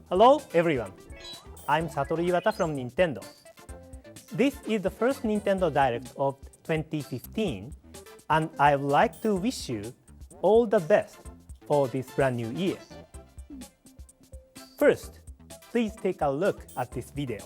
Hello everyone, I'm Satoru Iwata from Nintendo. This is the first Nintendo Direct of 2015 and I would like to wish you all the best for this brand new year. First, please take a look at this video.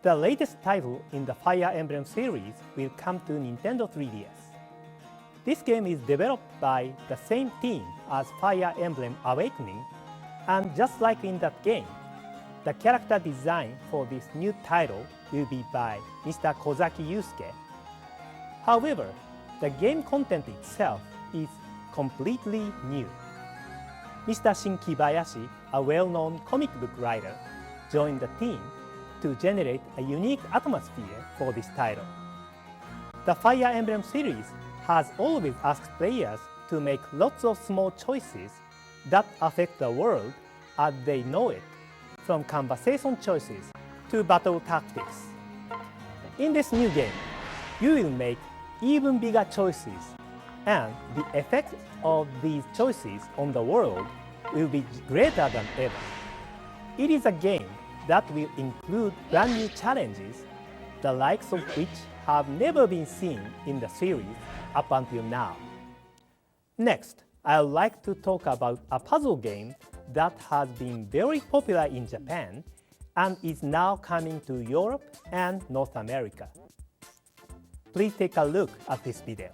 The latest title in the Fire Emblem series will come to Nintendo 3DS. This game is developed by the same team as Fire Emblem Awakening, and just like in that game, the character design for this new title will be by Mr. Kozaki Yusuke. However, the game content itself is completely new. Mr. Shin Kibayashi, a well-known comic book writer, joined the team to generate a unique atmosphere for this title. The Fire Emblem series has always asked players to make lots of small choices that affect the world as they know it, from conversation choices to battle tactics. In this new game, you will make even bigger choices, and the effect of these choices on the world will be greater than ever. It is a game that will include brand new challenges, the likes of which have never been seen in the series up until now. Next, I would like to talk about a puzzle game that has been very popular in Japan and is now coming to Europe and North America. Please take a look at this video.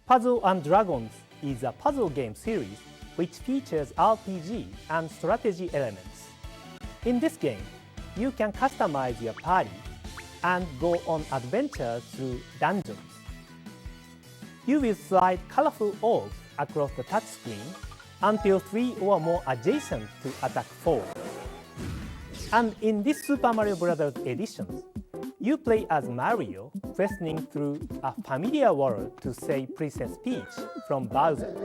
Puzzle & Dragons is a puzzle game series which features RPG and strategy elements. In this game, you can customize your party and go on adventures through dungeons. You will slide colorful orbs across the touchscreen until 3 or more adjacent to attack foes. And in this Super Mario Bros. Edition, you play as Mario, questing through a familiar world to save Princess Peach from Bowser.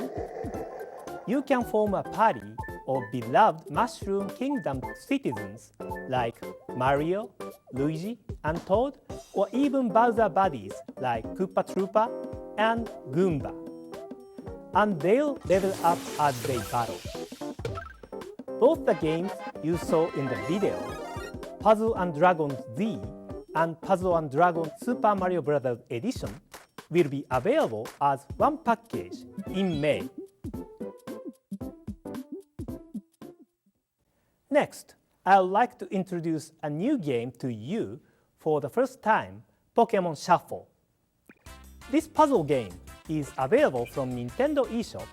You can form a party of beloved Mushroom Kingdom citizens like Mario, Luigi, and Toad, or even Bowser buddies like Koopa Troopa and Goomba. And they'll level up as they battle. Both the games you saw in the video, Puzzle & Dragons Z and Puzzle & Dragons Super Mario Bros. Edition, will be available as one package in May. Next, I would like to introduce a new game to you for the first time, Pokémon Shuffle. This puzzle game is available from Nintendo eShop,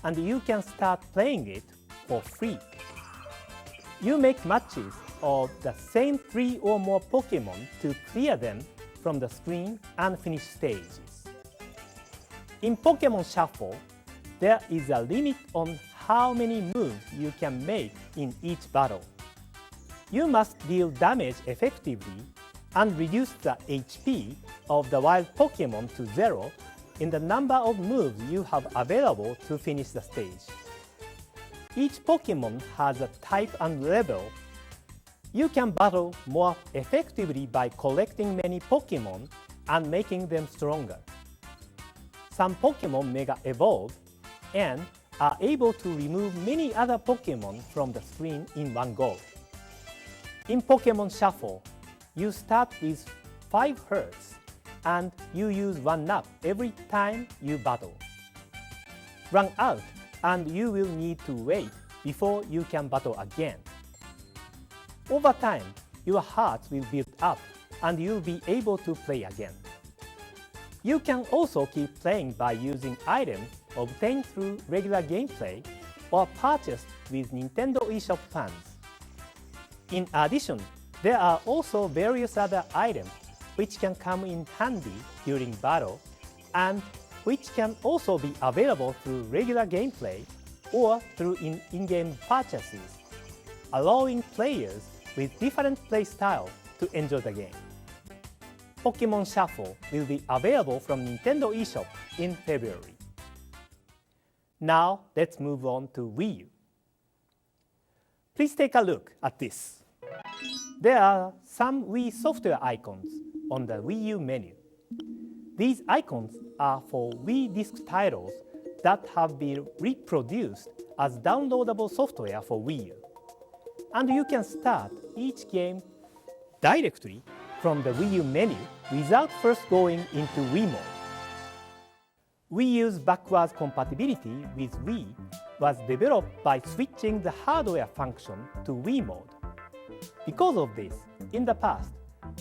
and you can start playing it for free. You make matches of the same 3 or more Pokémon to clear them from the screen and finish stages. In Pokémon Shuffle, there is a limit on how many moves you can make in each battle. You must deal damage effectively and reduce the HP of the wild Pokémon to 0 in the number of moves you have available to finish the stage. Each Pokémon has a type and level. You can battle more effectively by collecting many Pokémon and making them stronger. Some Pokémon Mega Evolve and are able to remove many other Pokémon from the screen in one go. In Pokémon Shuffle, you start with 5 hearts and you use 1 up every time you battle. Run out and you will need to wait before you can battle again. Over time, your hearts will build up and you'll be able to play again. You can also keep playing by using items obtained through regular gameplay or purchased with Nintendo eShop funds. In addition, there are also various other items which can come in handy during battle and which can also be available through regular gameplay or through in-game purchases, allowing players with different play styles to enjoy the game. Pokémon Shuffle will be available from Nintendo eShop in February. Now let's move on to Wii U. Please take a look at this. There are some Wii software icons on the Wii U menu. These icons are for Wii disc titles that have been reproduced as downloadable software for Wii U. And you can start each game directly from the Wii U menu without first going into Wii mode. Wii U's backwards compatibility with Wii was developed by switching the hardware function to Wii mode. Because of this, in the past,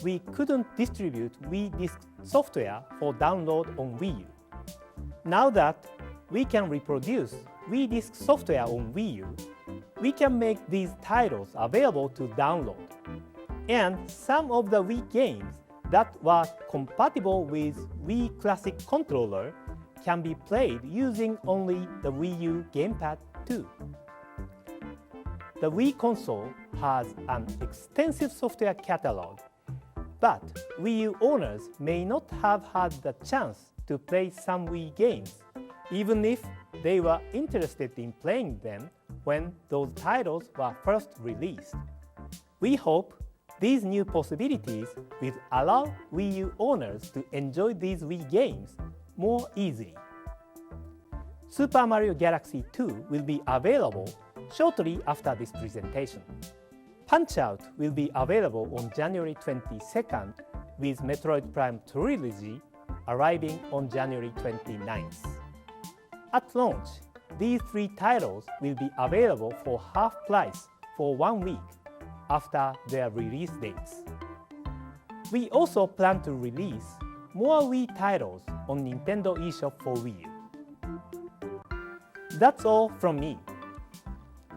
we couldn't distribute Wii disc software for download on Wii U. Now that we can reproduce Wii disc software on Wii U, we can make these titles available to download. And some of the Wii games that were compatible with Wii Classic Controller can be played using only the Wii U gamepad too. The Wii console has an extensive software catalog, but Wii U owners may not have had the chance to play some Wii games, even if they were interested in playing them when those titles were first released. We hope these new possibilities will allow Wii U owners to enjoy these Wii games more easily. Super Mario Galaxy 2 will be available shortly after this presentation. Punch-Out will be available on January 22nd, with Metroid Prime Trilogy arriving on January 29th. At launch, these 3 titles will be available for half price for 1 week after their release dates. We also plan to release more Wii titles on Nintendo eShop for Wii U. That's all from me.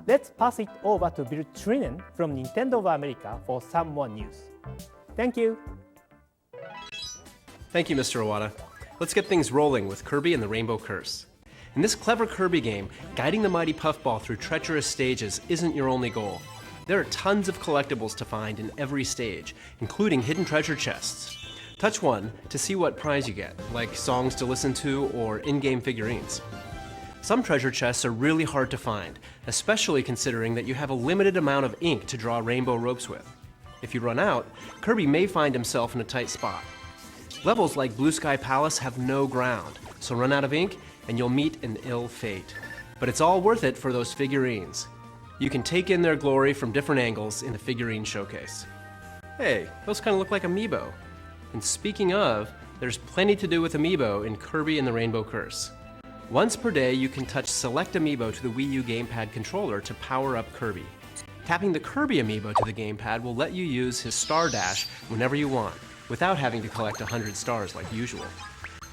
Let's pass it over to Bill Trinan from Nintendo of America for some more news. Thank you. Thank you, Mr. Iwata. Let's get things rolling with Kirby and the Rainbow Curse. In this clever Kirby game, guiding the mighty Puffball through treacherous stages isn't your only goal. There are tons of collectibles to find in every stage, including hidden treasure chests. Touch one to see what prize you get, like songs to listen to or in-game figurines. Some treasure chests are really hard to find, especially considering that you have a limited amount of ink to draw rainbow ropes with. If you run out, Kirby may find himself in a tight spot. Levels like Blue Sky Palace have no ground, so run out of ink and you'll meet an ill fate. But it's all worth it for those figurines. You can take in their glory from different angles in the figurine showcase. Hey, those kind of look like amiibo. And speaking of, there's plenty to do with amiibo in Kirby and the Rainbow Curse. Once per day, you can touch select amiibo to the Wii U gamepad controller to power up Kirby. Tapping the Kirby amiibo to the gamepad will let you use his Star Dash whenever you want, without having to collect 100 stars like usual.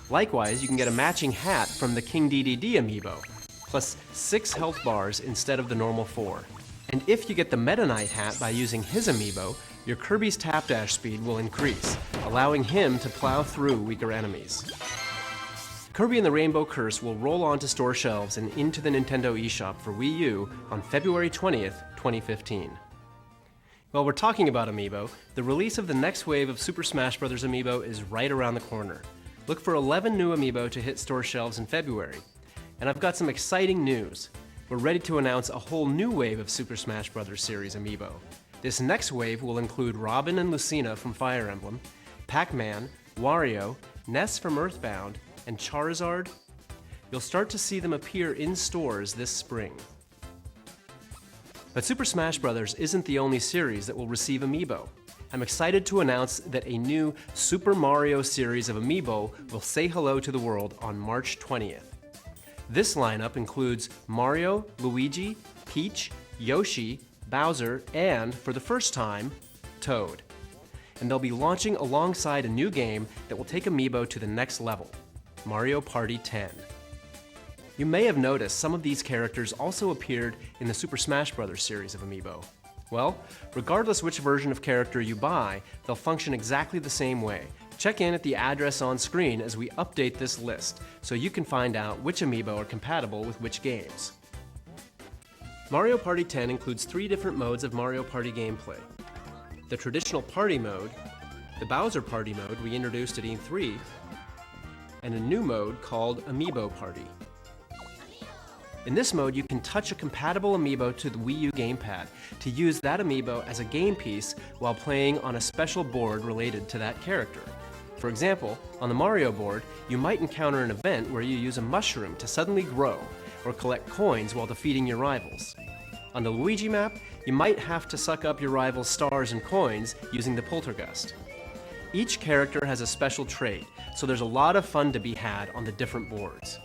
Likewise, you can get a matching hat from the King Dedede amiibo, plus 6 health bars instead of the normal 4. And if you get the Meta Knight hat by using his amiibo, your Kirby's tap dash speed will increase, allowing him to plow through weaker enemies. Kirby and the Rainbow Curse will roll onto store shelves and into the Nintendo eShop for Wii U on February 20th, 2015. While we're talking about amiibo, the release of the next wave of Super Smash Bros. Amiibo is right around the corner. Look for 11 new amiibo to hit store shelves in February. And I've got some exciting news. We're ready to announce a whole new wave of Super Smash Bros. Series amiibo. This next wave will include Robin and Lucina from Fire Emblem, Pac-Man, Wario, Ness from Earthbound, and Charizard. You'll start to see them appear in stores this spring. But Super Smash Bros. Isn't the only series that will receive amiibo. I'm excited to announce that a new Super Mario series of amiibo will say hello to the world on March 20th. This lineup includes Mario, Luigi, Peach, Yoshi, Bowser, and, for the first time, Toad. And they'll be launching alongside a new game that will take amiibo to the next level, Mario Party 10. You may have noticed some of these characters also appeared in the Super Smash Bros. Series of amiibo. Well, regardless which version of character you buy, they'll function exactly the same way. Check in at the address on screen as we update this list, so you can find out which amiibo are compatible with which games. Mario Party 10 includes 3 different modes of Mario Party gameplay. The traditional party mode, the Bowser Party mode we introduced at E3, and a new mode called Amiibo Party. In this mode, you can touch a compatible amiibo to the Wii U gamepad to use that amiibo as a game piece while playing on a special board related to that character. For example, on the Mario board, you might encounter an event where you use a mushroom to suddenly grow, or collect coins while defeating your rivals. On the Luigi map, you might have to suck up your rival's stars and coins using the Poltergust. Each character has a special trait, so there's a lot of fun to be had on the different boards.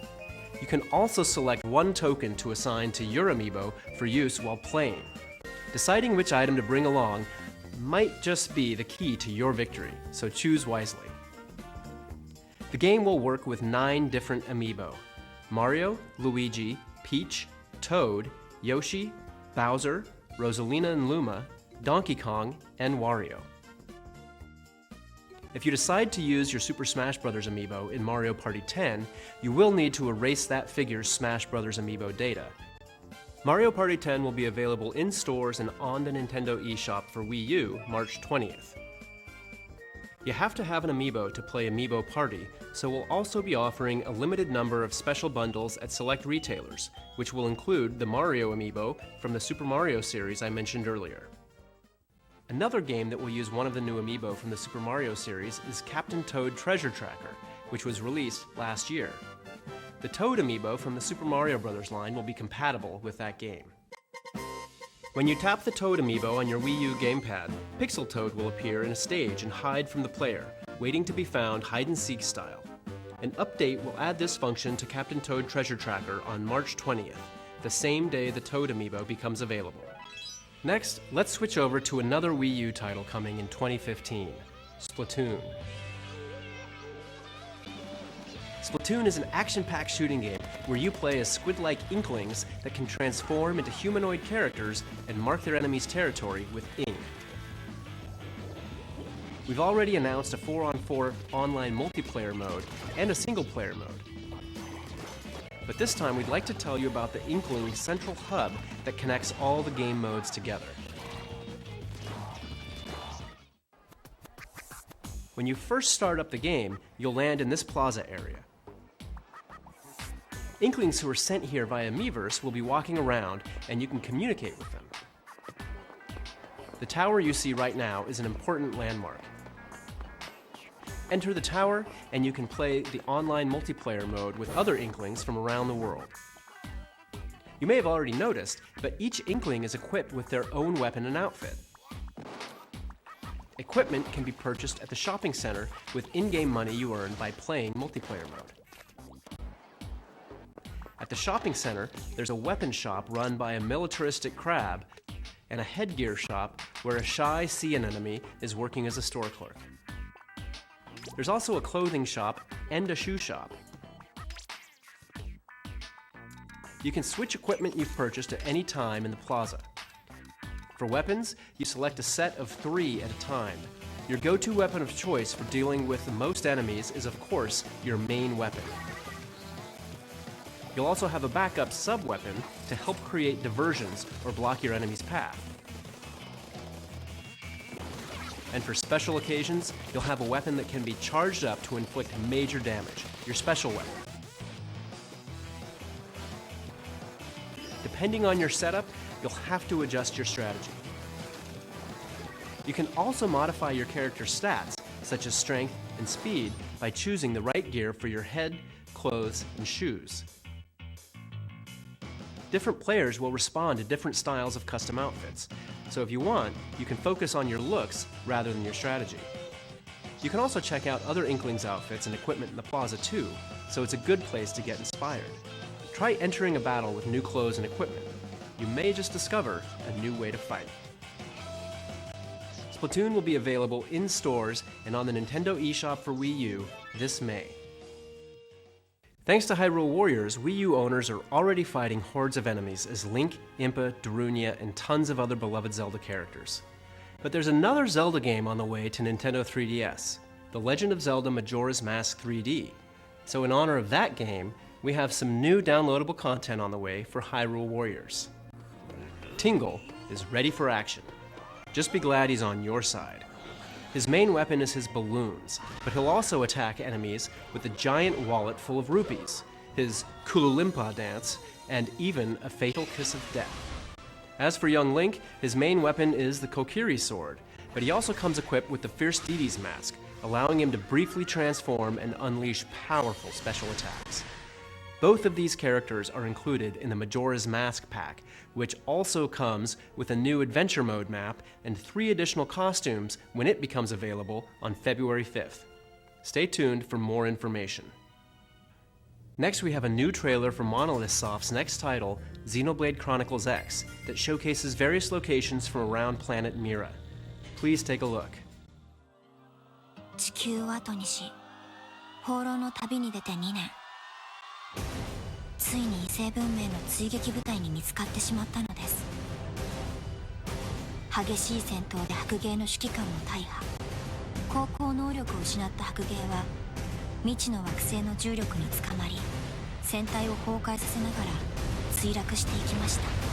You can also select one token to assign to your amiibo for use while playing. Deciding which item to bring along might just be the key to your victory, so choose wisely. The game will work with 9 different amiibo: Mario, Luigi, Peach, Toad, Yoshi, Bowser, Rosalina and Luma, Donkey Kong, and Wario. If you decide to use your Super Smash Bros. Amiibo in Mario Party 10, you will need to erase that figure's Smash Bros. Amiibo data. Mario Party 10 will be available in stores and on the Nintendo eShop for Wii U March 20th. You have to have an amiibo to play Amiibo Party, so we'll also be offering a limited number of special bundles at select retailers, which will include the Mario amiibo from the Super Mario series I mentioned earlier. Another game that will use one of the new amiibo from the Super Mario series is Captain Toad Treasure Tracker, which was released last year. The Toad amiibo from the Super Mario Bros. Line will be compatible with that game. When you tap the Toad amiibo on your Wii U gamepad, Pixel Toad will appear in a stage and hide from the player, waiting to be found hide-and-seek style. An update will add this function to Captain Toad Treasure Tracker on March 20th, the same day the Toad amiibo becomes available. Next, let's switch over to another Wii U title coming in 2015, Splatoon. Splatoon is an action-packed shooting game where you play as squid-like inklings that can transform into humanoid characters and mark their enemy's territory with ink. We've already announced a 4-on-4 online multiplayer mode and a single-player mode. But this time we'd like to tell you about the Inkling central hub that connects all the game modes together. When you first start up the game, you'll land in this plaza area. Inklings who are sent here via Miiverse will be walking around, and you can communicate with them. The tower you see right now is an important landmark. Enter the tower, and you can play the online multiplayer mode with other Inklings from around the world. You may have already noticed, but each Inkling is equipped with their own weapon and outfit. Equipment can be purchased at the shopping center with in-game money you earn by playing multiplayer mode. At the shopping center, there's a weapon shop run by a militaristic crab and a headgear shop where a shy sea anemone is working as a store clerk. There's also a clothing shop and a shoe shop. You can switch equipment you've purchased at any time in the plaza. For weapons, you select a set of 3 at a time. Your go-to weapon of choice for dealing with the most enemies is, of course, your main weapon. You'll also have a backup sub-weapon to help create diversions or block your enemy's path. And for special occasions, you'll have a weapon that can be charged up to inflict major damage, your special weapon. Depending on your setup, you'll have to adjust your strategy. You can also modify your character's stats, such as strength and speed, by choosing the right gear for your head, clothes, and shoes. Different players will respond to different styles of custom outfits, so if you want, you can focus on your looks rather than your strategy. You can also check out other Inklings outfits and equipment in the plaza too, so it's a good place to get inspired. Try entering a battle with new clothes and equipment. You may just discover a new way to fight. Splatoon will be available in stores and on the Nintendo eShop for Wii U this May. Thanks to Hyrule Warriors, Wii U owners are already fighting hordes of enemies as Link, Impa, Darunia, and tons of other beloved Zelda characters. But there's another Zelda game on the way to Nintendo 3DS, The Legend of Zelda Majora's Mask 3D. So in honor of that game, we have some new downloadable content on the way for Hyrule Warriors. Tingle is ready for action. Just be glad he's on your side. His main weapon is his balloons, but he'll also attack enemies with a giant wallet full of rupees, his Kululimpa dance, and even a fatal kiss of death. As for young Link, his main weapon is the Kokiri sword, but he also comes equipped with the Fierce Dede's mask, allowing him to briefly transform and unleash powerful special attacks. Both of these characters are included in the Majora's Mask pack, which also comes with a new Adventure Mode map and 3 additional costumes when it becomes available on February 5th. Stay tuned for more information. Next, we have a new trailer for Monolith Soft's next title, Xenoblade Chronicles X, that showcases various locations from around planet Mira. Please take a look. 地球を後にし、放浪の旅に出て2年。ついに異星文明の追撃部隊に見つかってしまったのです。激しい戦闘で白芸の指揮官も大破。航行能力を失った白芸は未知の惑星の重力につかまり、船体を崩壊させながら墜落していきました。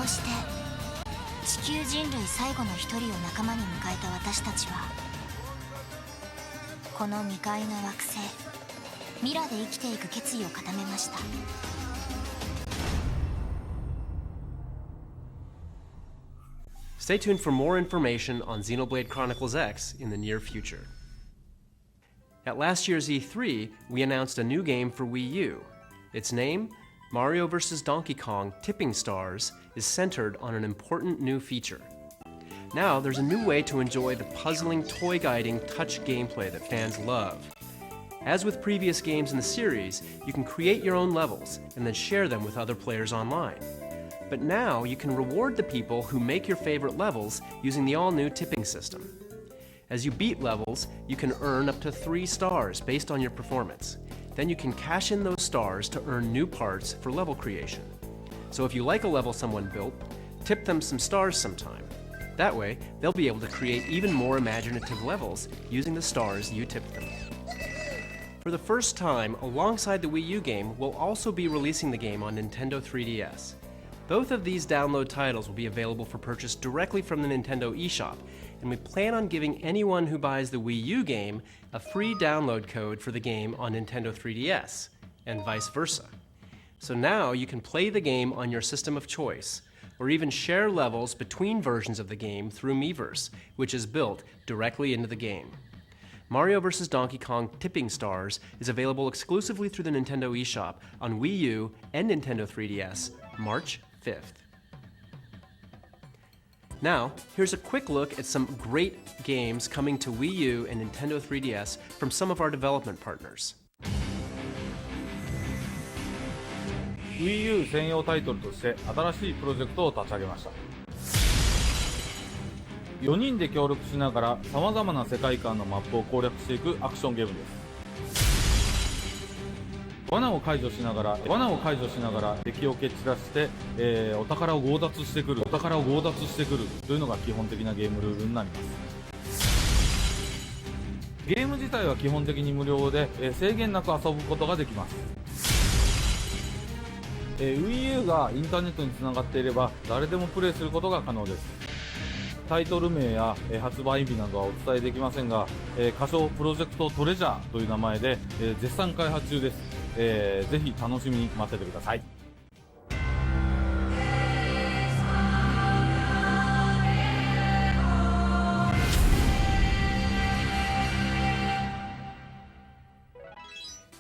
して地球人類最後の一人を仲間に迎えた私たちは、この未開の惑星ミラで生きていく決意を固めました。Stay tuned for more information on Xenoblade Chronicles X in the near future. At last year's E3, we announced a new game for Wii U. Its name, Mario vs. Donkey Kong Tipping Stars, is centered on an important new feature. Now, there's a new way to enjoy the puzzling, toy-guiding touch gameplay that fans love. As with previous games in the series, you can create your own levels and then share them with other players online. But now, you can reward the people who make your favorite levels using the all-new tipping system. As you beat levels, you can earn up to 3 stars based on your performance. Then you can cash in those stars to earn new parts for level creation. So if you like a level someone built, tip them some stars sometime. That way, they'll be able to create even more imaginative levels using the stars you tipped them. For the first time, alongside the Wii U game, we'll also be releasing the game on Nintendo 3DS. Both of these download titles will be available for purchase directly from the Nintendo eShop, and we plan on giving anyone who buys the Wii U game a free download code for the game on Nintendo 3DS, and vice versa. So now you can play the game on your system of choice, or even share levels between versions of the game through Miiverse, which is built directly into the game. Mario vs. Donkey Kong Tipping Stars is available exclusively through the Nintendo eShop on Wii U and Nintendo 3DS, March 5th. Now, here's a quick look at some great games coming to Wii U and Nintendo 3DS from some of our development partners. Wii U 専用タイトルとして新しいプロジェクトを立ち上げました。4人で協力しながら様々な世界観のマップを攻略していくアクションゲームです。罠を解除しながら敵を蹴散らして、お宝を強奪してくるというのが基本的なゲームルールになります。ゲーム自体は基本的に無料で、制限なく遊ぶことができます。Wii U がインターネットにつながっていれば誰でもプレイすることが可能です。タイトル名や発売日などはお伝えできませんが、仮称プロジェクトトレジャーという名前で絶賛開発中です。ぜひ楽しみに待っててください。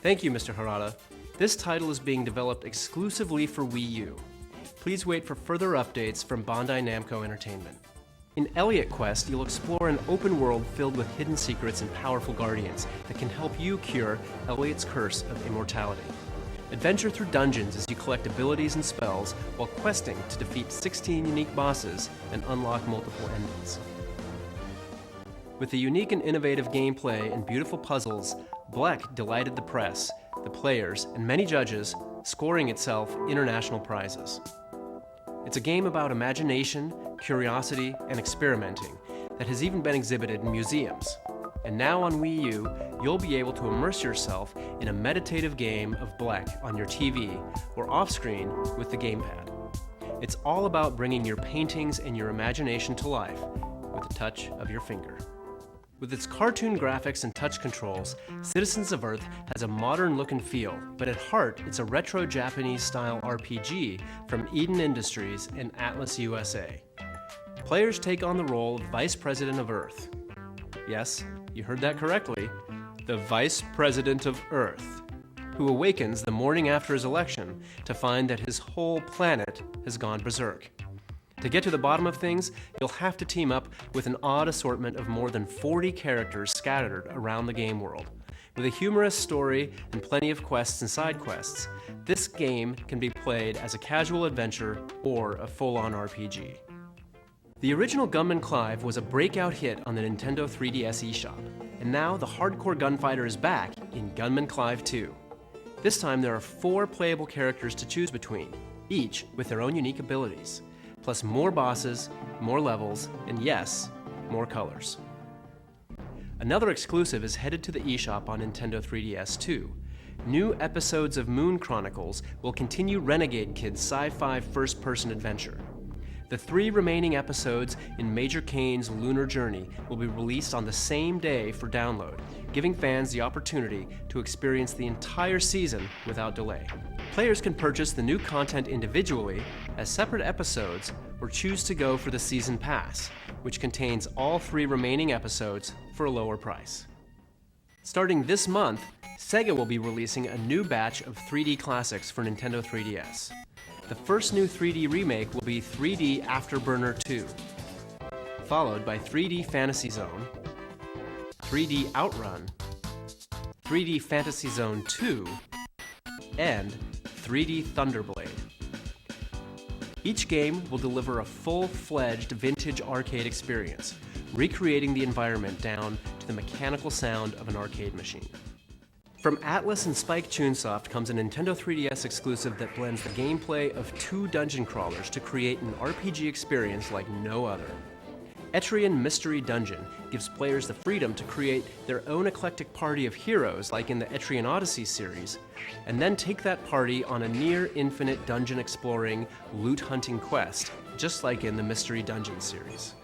Thank you, Mr. Harada. This title is being developed exclusively for Wii U. Please wait for further updates from Bandai Namco Entertainment. In Elliot Quest, you'll explore an open world filled with hidden secrets and powerful guardians that can help you cure Elliot's curse of immortality. Adventure through dungeons as you collect abilities and spells while questing to defeat 16 unique bosses and unlock multiple endings. With the unique and innovative gameplay and beautiful puzzles, Bleck delighted the press, the players, and many judges, scoring itself international prizes. It's a game about imagination, curiosity, and experimenting that has even been exhibited in museums. And now on Wii U, you'll be able to immerse yourself in a meditative game of Bleck on your TV or off-screen with the gamepad. It's all about bringing your paintings and your imagination to life with the touch of your finger. With its cartoon graphics and touch controls, Citizens of Earth has a modern look and feel, but at heart, it's a retro Japanese-style RPG from Eden Industries and Atlas USA. Players take on the role of Vice President of Earth. Yes, you heard that correctly, the Vice President of Earth, who awakens the morning after his election to find that his whole planet has gone berserk. To get to the bottom of things, you'll have to team up with an odd assortment of more than 40 characters scattered around the game world. With a humorous story and plenty of quests and side quests, this game can be played as a casual adventure or a full-on RPG. The original Gunman Clive was a breakout hit on the Nintendo 3DS eShop, and now the hardcore gunfighter is back in Gunman Clive 2. This time there are 4 playable characters to choose between, each with their own unique abilities, plus more bosses, more levels, and yes, more colors. Another exclusive is headed to the eShop on Nintendo 3DS too. New episodes of Moon Chronicles will continue Renegade Kid's sci-fi first-person adventure. The 3 remaining episodes in Major Kane's Lunar Journey will be released on the same day for download, giving fans the opportunity to experience the entire season without delay. Players can purchase the new content individually as separate episodes or choose to go for the Season Pass, which contains all 3 remaining episodes for a lower price. Starting this month, Sega will be releasing a new batch of 3D classics for Nintendo 3DS. The first new 3D remake will be 3D Afterburner 2, followed by 3D Fantasy Zone, 3D Outrun, 3D Fantasy Zone 2, and 3D Thunderblade. Each game will deliver a full-fledged vintage arcade experience, recreating the environment down to the mechanical sound of an arcade machine. From Atlus and Spike Chunsoft comes a Nintendo 3DS exclusive that blends the gameplay of 2 dungeon crawlers to create an RPG experience like no other. Etrian Mystery Dungeon gives players the freedom to create their own eclectic party of heroes like in the Etrian Odyssey series, and then take that party on a near-infinite dungeon-exploring, loot-hunting quest, just like in the Mystery Dungeon series.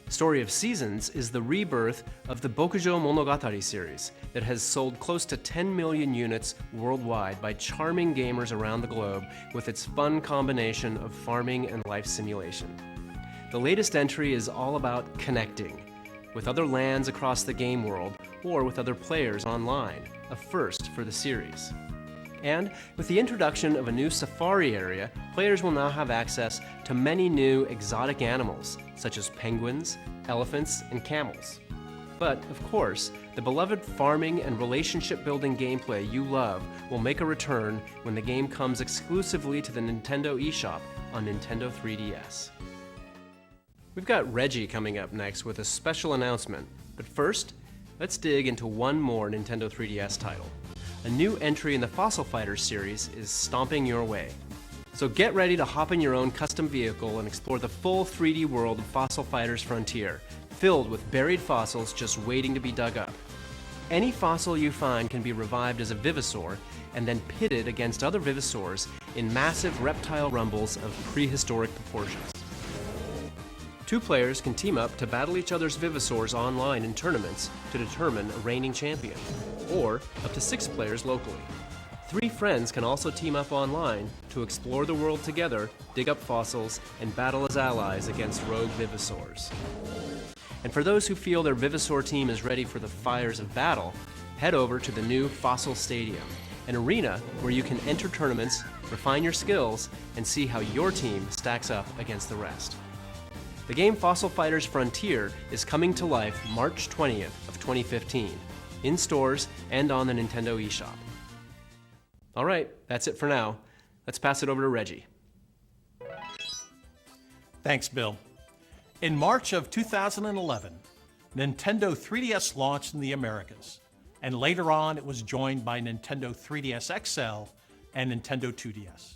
Story of Seasons is the rebirth of the Bokujo Monogatari series that has sold close to 10 million units worldwide by charming gamers around the globe with its fun combination of farming and life simulation. The latest entry is all about connecting with other lands across the game world or with other players online, a first for the series. And with the introduction of a new safari area, players will now have access to many new exotic animals, such as penguins, elephants, and camels. But, of course, the beloved farming and relationship-building gameplay you love will make a return when the game comes exclusively to the Nintendo eShop on Nintendo 3DS. We've got Reggie coming up next with a special announcement, but first, let's dig into one more Nintendo 3DS title. A new entry in the Fossil Fighters series is stomping your way. So get ready to hop in your own custom vehicle and explore the full 3D world of Fossil Fighters Frontier, filled with buried fossils just waiting to be dug up. Any fossil you find can be revived as a Vivisaur and then pitted against other Vivisaurs in massive reptile rumbles of prehistoric proportions. 2 players can team up to battle each other's Vivisaurs online in tournaments to determine a reigning champion, or up to 6 players locally. 3 friends can also team up online to explore the world together, dig up fossils, and battle as allies against rogue Vivisaurs. And for those who feel their Vivisaur team is ready for the fires of battle, head over to the new Fossil Stadium, an arena where you can enter tournaments, refine your skills, and see how your team stacks up against the rest. The game Fossil Fighters Frontier is coming to life March 20th of 2015, in stores and on the Nintendo eShop. All right, that's it for now. Let's pass it over to Reggie. Thanks, Bill. In March of 2011, Nintendo 3DS launched in the Americas, and later on it was joined by Nintendo 3DS XL and Nintendo 2DS.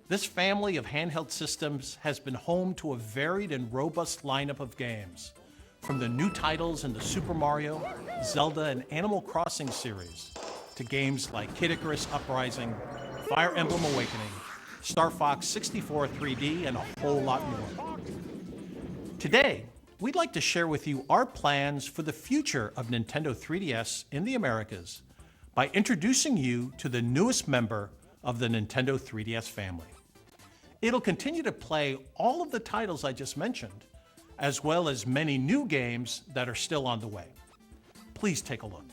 This family of handheld systems has been home to a varied and robust lineup of games, from the new titles in the Super Mario, Zelda, and Animal Crossing series, to games like Kid Icarus Uprising, Fire Emblem Awakening, Star Fox 64 3D, and a whole lot more. Today, we'd like to share with you our plans for the future of Nintendo 3DS in the Americas by introducing you to the newest member of the Nintendo 3DS family. It'll continue to play all of the titles I just mentioned, as well as many new games that are still on the way. Please take a look.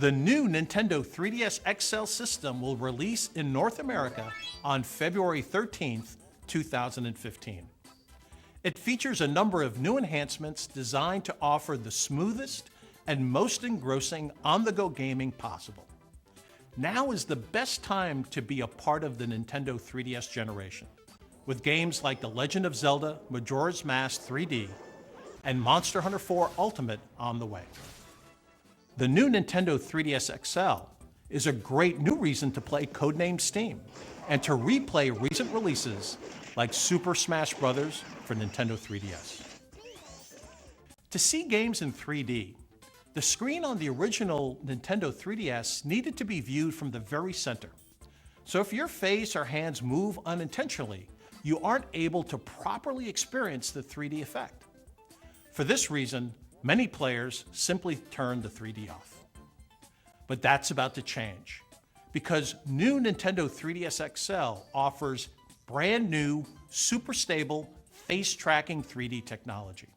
The new Nintendo 3DS XL system will release in North America on February 13th, 2015. It features a number of new enhancements designed to offer the smoothest and most engrossing on-the-go gaming possible. Now is the best time to be a part of the Nintendo 3DS generation, with games like The Legend of Zelda Majora's Mask 3D and Monster Hunter 4 Ultimate on the way. The new Nintendo 3DS XL is a great new reason to play Codename Steam and to replay recent releases like Super Smash Bros. For Nintendo 3DS. To see games in 3D, the screen on the original Nintendo 3DS needed to be viewed from the very center. So if your face or hands move unintentionally, you aren't able to properly experience the 3D effect. For this reason, many players simply turn the 3D off. But that's about to change, because new Nintendo 3DS XL offers brand new, super stable, face-tracking 3D technology.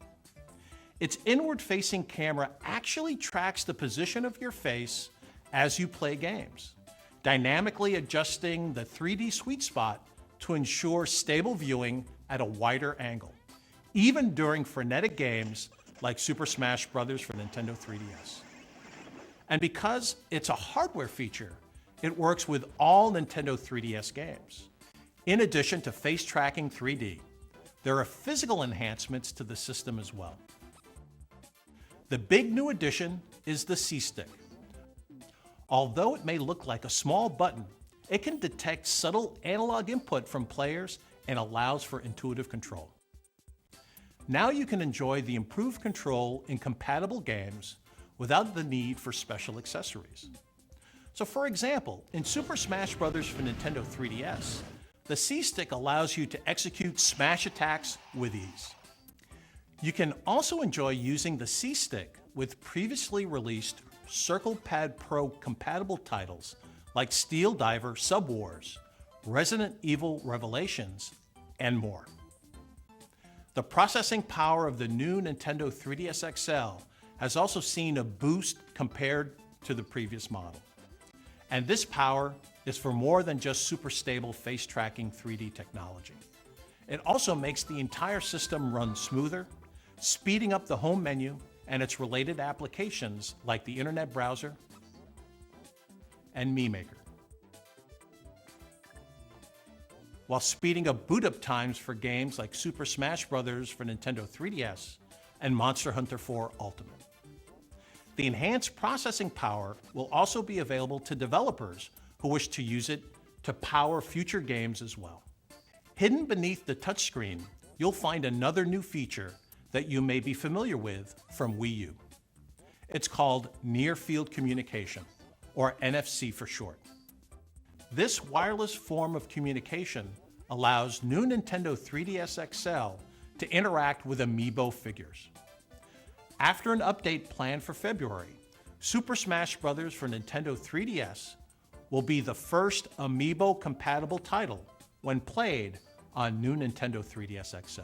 Its inward-facing camera actually tracks the position of your face as you play games, dynamically adjusting the 3D sweet spot to ensure stable viewing at a wider angle, even during frenetic games like Super Smash Bros. For Nintendo 3DS. And because it's a hardware feature, it works with all Nintendo 3DS games. In addition to face-tracking 3D, there are physical enhancements to the system as well. The big new addition is the C-Stick. Although it may look like a small button, it can detect subtle analog input from players and allows for intuitive control. Now you can enjoy the improved control in compatible games without the need for special accessories. So for example, in Super Smash Bros. For Nintendo 3DS, the C-Stick allows you to execute smash attacks with ease. You can also enjoy using the C-Stick with previously released Circle Pad Pro compatible titles like Steel Diver Sub Wars, Resident Evil Revelations, and more. The processing power of the new Nintendo 3DS XL has also seen a boost compared to the previous model. And this power is for more than just super stable face tracking 3D technology. It also makes the entire system run smoother, speeding up the home menu and its related applications like the internet browser and MiiMaker, while speeding up boot up times for games like Super Smash Bros. For Nintendo 3DS and Monster Hunter 4 Ultimate. The enhanced processing power will also be available to developers who wish to use it to power future games as well. Hidden beneath the touchscreen, you'll find another new feature that you may be familiar with from Wii U. It's called Near Field Communication, or NFC for short. This wireless form of communication allows new Nintendo 3DS XL to interact with Amiibo figures. After an update planned for February, Super Smash Bros. For Nintendo 3DS will be the first Amiibo-compatible title when played on new Nintendo 3DS XL.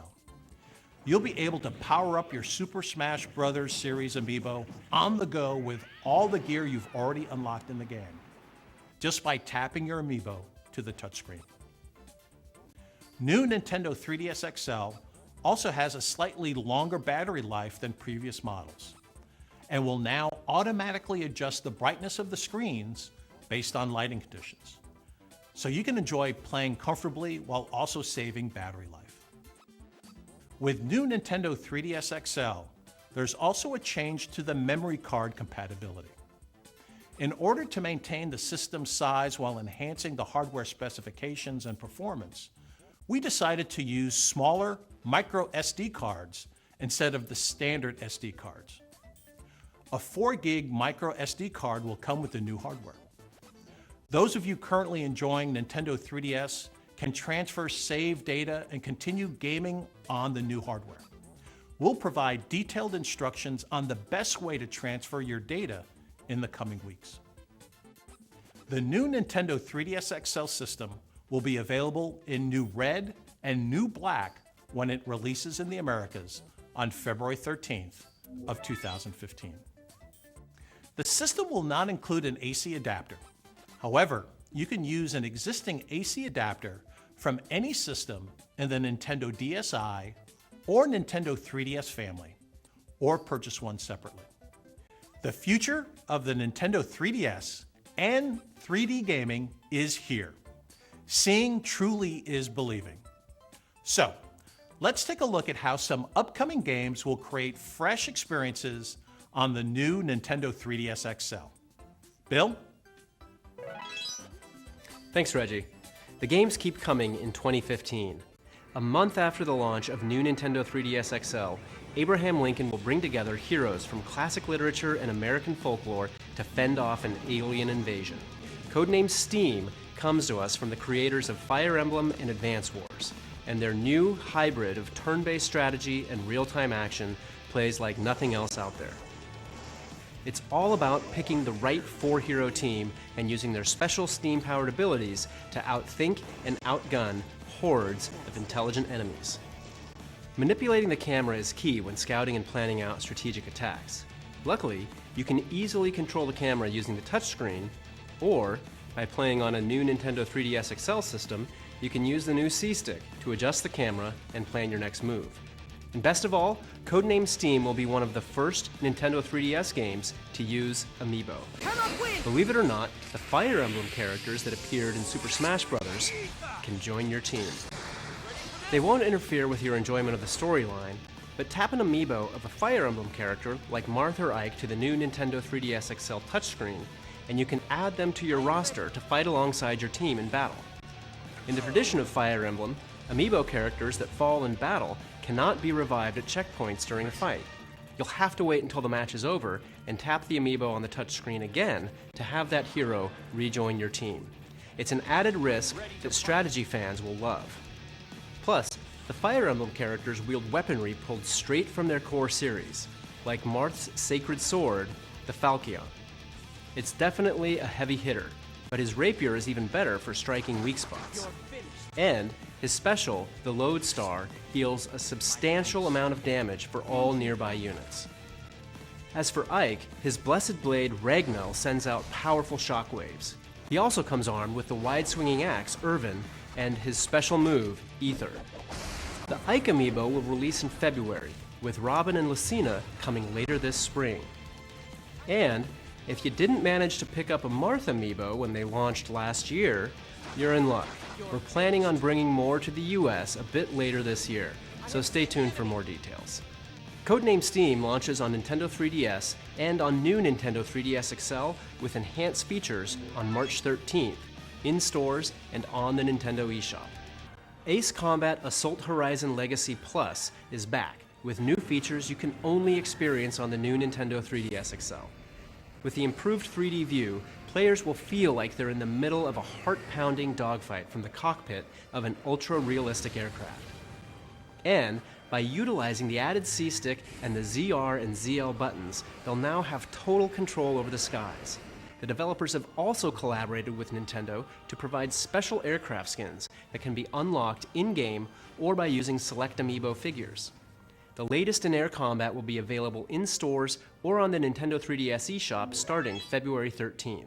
You'll be able to power up your Super Smash Bros. Series Amiibo on the go with all the gear you've already unlocked in the game, just by tapping your Amiibo to the touchscreen. New Nintendo 3DS XL also has a slightly longer battery life than previous models, and will now automatically adjust the brightness of the screens based on lighting conditions, so you can enjoy playing comfortably while also saving battery life. With new Nintendo 3DS XL, there's also a change to the memory card compatibility. In order to maintain the system size while enhancing the hardware specifications and performance, we decided to use smaller micro SD cards instead of the standard SD cards. A 4 gig micro SD card will come with the new hardware. Those of you currently enjoying Nintendo 3DS can transfer saved data and continue gaming on the new hardware. We'll provide detailed instructions on the best way to transfer your data in the coming weeks. The new Nintendo 3DS XL system will be available in new red and new black when it releases in the Americas on February 13th of 2015. The system will not include an AC adapter. However, you can use an existing AC adapter from any system in the Nintendo DSi or Nintendo 3DS family, or purchase one separately. The future of the Nintendo 3DS and 3D gaming is here. Seeing truly is believing. So, let's take a look at how some upcoming games will create fresh experiences on the new Nintendo 3DS XL. Bill? Thanks, Reggie. The games keep coming in 2015. A month after the launch of new Nintendo 3DS XL, Abraham Lincoln will bring together heroes from classic literature and American folklore to fend off an alien invasion. Codenamed Steam comes to us from the creators of Fire Emblem and Advance Wars, and their new hybrid of turn-based strategy and real-time action plays like nothing else out there. It's all about picking the right four-hero team and using their special Steam-powered abilities to outthink and outgun hordes of intelligent enemies. Manipulating the camera is key when scouting and planning out strategic attacks. Luckily, you can easily control the camera using the touchscreen, or by playing on a new Nintendo 3DS XL system, you can use the new C-Stick to adjust the camera and plan your next move. And best of all, Codenamed Steam will be one of the first Nintendo 3DS games to use Amiibo. Believe it or not, the Fire Emblem characters that appeared in Super Smash Bros. Can join your team. They won't interfere with your enjoyment of the storyline, but tap an Amiibo of a Fire Emblem character like Marth or Ike to the new Nintendo 3DS XL touchscreen, and you can add them to your roster to fight alongside your team in battle. In the tradition of Fire Emblem, Amiibo characters that fall in battle cannot be revived at checkpoints during a fight. You'll have to wait until the match is over and tap the Amiibo on the touchscreen again to have that hero rejoin your team. It's an added risk that strategy fans will love. Plus, the Fire Emblem characters wield weaponry pulled straight from their core series, like Marth's sacred sword, the Falchion. It's definitely a heavy hitter, but his rapier is even better for striking weak spots. And his special, the Lodestar, deals a substantial amount of damage for all nearby units. As for Ike, his blessed blade Ragnell sends out powerful shockwaves. He also comes armed with the wide-swinging axe Irvin and his special move, Ether. The Ike Amiibo will release in February, with Robin and Lucina coming later this spring. And if you didn't manage to pick up a Marth Amiibo when they launched last year, you're in luck. We're planning on bringing more to the US a bit later this year, so stay tuned for more details. Codenamed Steam launches on Nintendo 3DS and on new Nintendo 3DS XL with enhanced features on March 13th, in stores and on the Nintendo eShop. Ace Combat Assault Horizon Legacy Plus is back with new features you can only experience on the new Nintendo 3DS XL. With the improved 3D view, players will feel like they're in the middle of a heart-pounding dogfight from the cockpit of an ultra-realistic aircraft. And by utilizing the added C-Stick and the ZR and ZL buttons, they'll now have total control over the skies. The developers have also collaborated with Nintendo to provide special aircraft skins that can be unlocked in-game or by using select Amiibo figures. The latest in air combat will be available in stores or on the Nintendo 3DS eShop starting February 13th.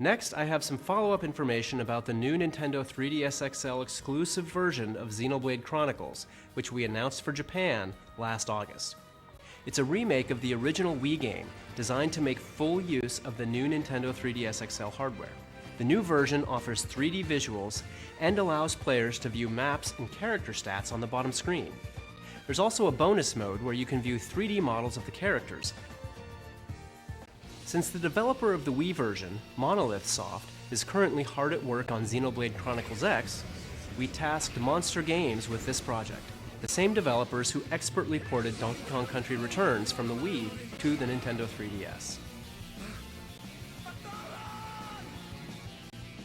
Next, I have some follow-up information about the new Nintendo 3DS XL exclusive version of Xenoblade Chronicles, which we announced for Japan last August. It's a remake of the original Wii game, designed to make full use of the new Nintendo 3DS XL hardware. The new version offers 3D visuals and allows players to view maps and character stats on the bottom screen. There's also a bonus mode where you can view 3D models of the characters. Since the developer of the Wii version, Monolith Soft, is currently hard at work on Xenoblade Chronicles X, we tasked Monster Games with this project, the same developers who expertly ported Donkey Kong Country Returns from the Wii to the Nintendo 3DS.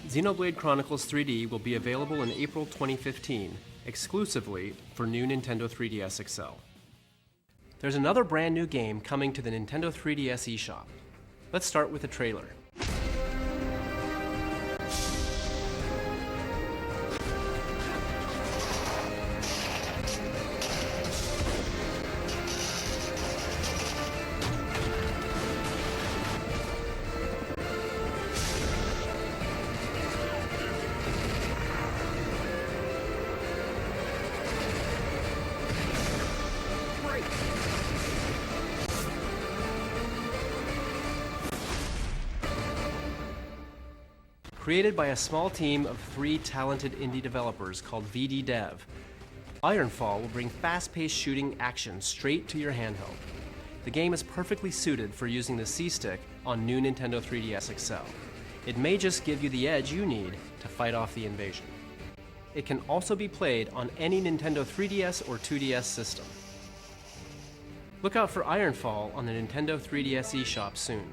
Xenoblade Chronicles 3D will be available in April 2015, exclusively for new Nintendo 3DS XL. There's another brand new game coming to the Nintendo 3DS eShop. Let's start with a trailer. Created by a small team of 3 talented indie developers called VD Dev, Ironfall will bring fast-paced shooting action straight to your handheld. The game is perfectly suited for using the C-Stick on new Nintendo 3DS XL. It may just give you the edge you need to fight off the invasion. It can also be played on any Nintendo 3DS or 2DS system. Look out for Ironfall on the Nintendo 3DS eShop soon.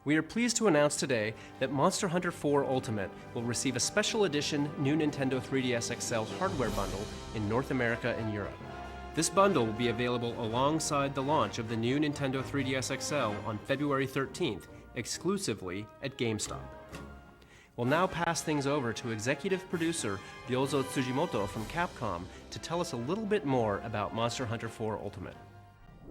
We are pleased to announce today that Monster Hunter 4 Ultimate will receive a special edition new Nintendo 3DS XL hardware bundle in North America and Europe. This bundle will be available alongside the launch of the new Nintendo 3DS XL on February 13th, exclusively at GameStop. We'll now pass things over to executive producer Ryozo Tsujimoto from Capcom to tell us a little bit more about Monster Hunter 4 Ultimate.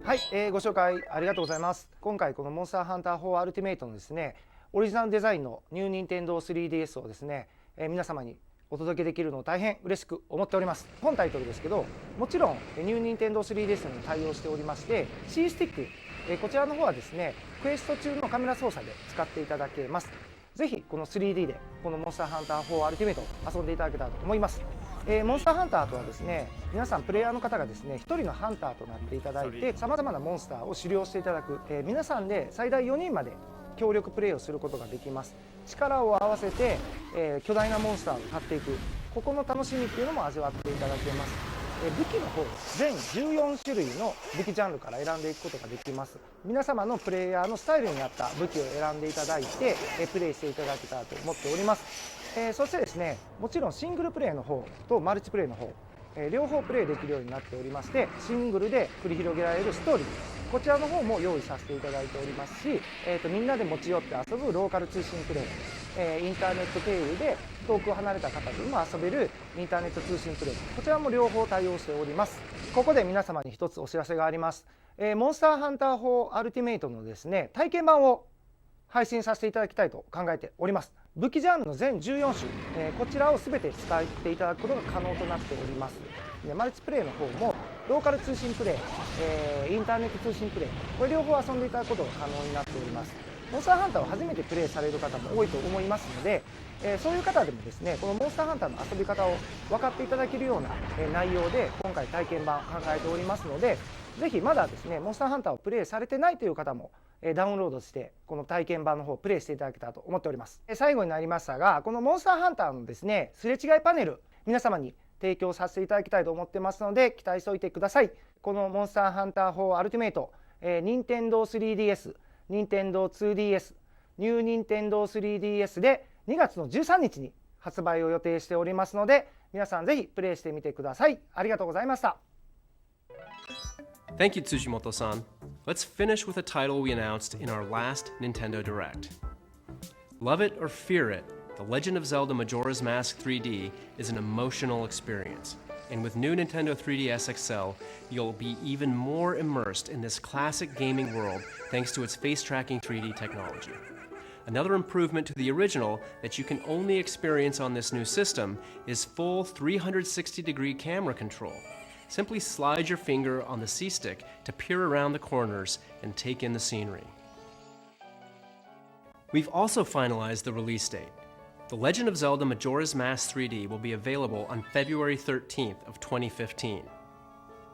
はい、ご紹介ありがとうございます。今回このモンスターハンター4アルティメイトのですね、オリジナルデザインのニューニンテンドー 3DS をですね、皆様にお届けできるのを大変嬉しく思っております。本タイトルですけど、もちろんニューニンテンドー 3DS にも対応しておりまして、C スティック、こちらの方はですね、クエスト中のカメラ操作で使っていただけます。ぜひこの 3D でこのモンスターハンター4アルティメイトを遊んでいただけたらと思います。モンスターハンターとはですね、皆さんプレイヤーの方がですね、1人のハンターとなっていただいて、さまざまなモンスターを狩猟していただく、皆さんで最大4人まで協力プレイをすることができます。力を合わせて、巨大なモンスターを狩っていく、ここの楽しみっていうのも味わっていただけます。武器の方、全14種類の武器ジャンルから選んでいくことができます。皆様のプレイヤーのスタイルに合った武器を選んでいただいて、プレイしていただけたらと思っております。そしてですね、もちろんシングルプレイの方とマルチプレイの方、両方プレイできるようになっておりまして、シングルで繰り広げられるストーリー、こちらの方も用意させていただいておりますし、みんなで持ち寄って遊ぶローカル通信プレイ、インターネット経由で遠く離れた方にも遊べるインターネット通信プレイ、こちらも両方対応しております。ここで皆様に一つお知らせがあります。モンスターハンター4アルティメイトのですね、体験版を配信させていただきたいと考えております。武器ジャンルの全14種、こちらを全て使っていただくことが可能となっております。でマルチプレイの方もローカル通信プレイ、インターネット通信プレイ、これ両方遊んでいただくことが可能になっております。モンスターハンターを初めてプレイされる方も多いと思いますので、そういう方でもですね、このモンスターハンターの遊び方を分かっていただけるような内容で今回体験版考えておりますので、ぜひまだですねモンスターハンターをプレイされてないという方もダウンロードしてこの体験版の方をプレイしていただけたらと思っております。最後になりましたが、このモンスターハンターのですねすれ違いパネル、皆様に提供させていただきたいと思ってますので期待しておいてください。このモンスターハンター4アルティメイト、任天堂 3DS、任天堂 2DS、ニュー任天堂 3DS で2月の13日に発売を予定しておりますので、皆さんぜひプレイしてみてください。ありがとうございました。Thank you, Tsujimoto-san. Let's finish with a title we announced in our last Nintendo Direct. Love it or fear it, The Legend of Zelda Majora's Mask 3D is an emotional experience. And with new Nintendo 3DS XL, you'll be even more immersed in this classic gaming world thanks to its face-tracking 3D technology. Another improvement to the original that you can only experience on this new system is full 360-degree camera control. Simply slide your finger on the C-Stick to peer around the corners and take in the scenery. We've also finalized the release date. The Legend of Zelda Majora's Mask 3D will be available on February 13th of 2015.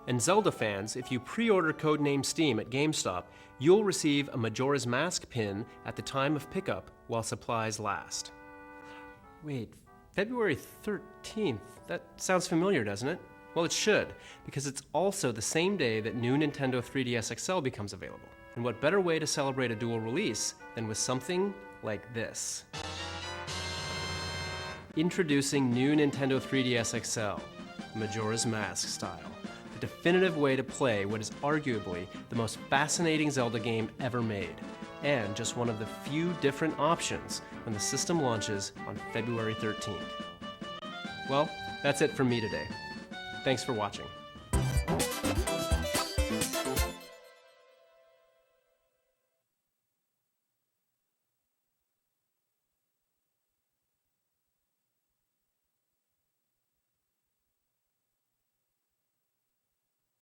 And Zelda fans, if you pre-order Codename Steam at GameStop, you'll receive a Majora's Mask pin at the time of pickup while supplies last. Wait, February 13th? That sounds familiar, doesn't it? Well, it should, because it's also the same day that new Nintendo 3DS XL becomes available. And what better way to celebrate a dual release than with something like this? Introducing new Nintendo 3DS XL, Majora's Mask style. The definitive way to play what is arguably the most fascinating Zelda game ever made, and just one of the few different options when the system launches on February 13th. Well, that's it from me today. Thanks for watching.